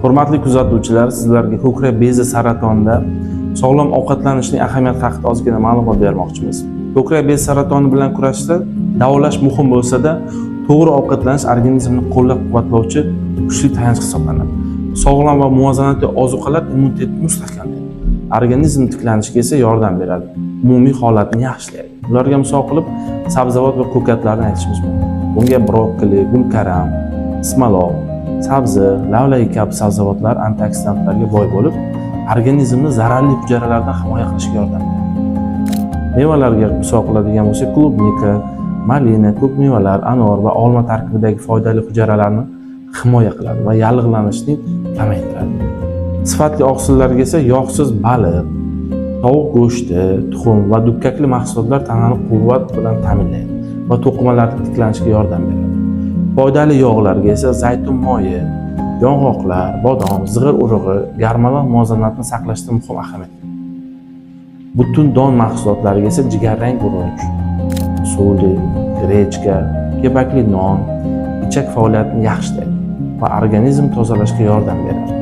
Hurmatli kuzatuvchilar, sizlarga ko'krak bezi saratonida sog'lom ovqatlanishning ahamiyati haqida ozgina ma'lumot bermoqchimiz. Ko'krak bezi saratoni bilan kurashda davolash muhim bo'lsa-da, to'g'ri ovqatlanish organizmni qo'llab-quvvatlovchi kuchli tayanch hisoblanadi. Sog'lom va muvozanatli ozuqalar immunitetni mustahkamlaydi. Organizm tiklanishiga esa yordam beradi. Umumiy holatni yaxshilaydi. Ularga misol qilib sabzavot va ko'katlarni aytishimiz mumkin. Bunga brokkoli, gulkaram, ismaloq, sabzi, lavlagi kabi sabzavotlar antioksidantlarga boy bo'lib, organizmni zararli hujayralardan himoya qilishga yordam beradi. Mevalarga misol qiladigan bo'lsak, klubnika, malina, ko'k mevalar, anor va olma tarkibidagi foydali hujayralarni himoya qiladi va yallig'lanishni kamaytiradi. Sifatli oqsillarga esa yog'siz baliq, tovuq go'shti, tuxum va dukkakli mahsulotlar tanani quvvat bilan ta'minlaydi va to'qimalarning tiklanishiga yordam beradi. Foydali yog'larga esa zaytun moyi, yong'oqlar, bodom, zig'ir urug'i gormonal muvozanatni saqlashda muhim ahamiyatga ega. Butun don mahsulotlariga esa jigarrang guruch, suli, grechka, kepakli non ichak faoliyatini yaxshilaydi va organizm tozalashga yordam beradi.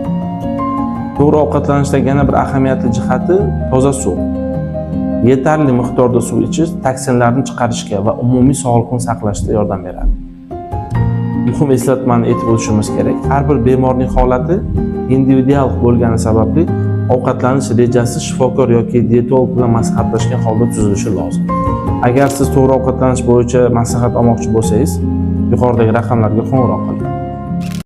To'g'ri ovqatlanishdagi yana bir ahamiyatli jihati toza suv. Yetarli miqdorda suv ichish toksinlarni chiqarishga va umumiy sog'liqni saqlashda yordam beradi. Muhim eslatmani aytib o'tishimiz kerak. Har bir bemorning holati individual bo'lgani sababli ovqatlanish rejasi shifokor yoki dietolog bilan maslahatlashgan holda tuzilishi lozim. Agar siz to'g'ri ovqatlanish bo'yicha maslahat olmoqchi bo'lsangiz, yuqoridagi raqamlarga qo'ng'iroq qiling.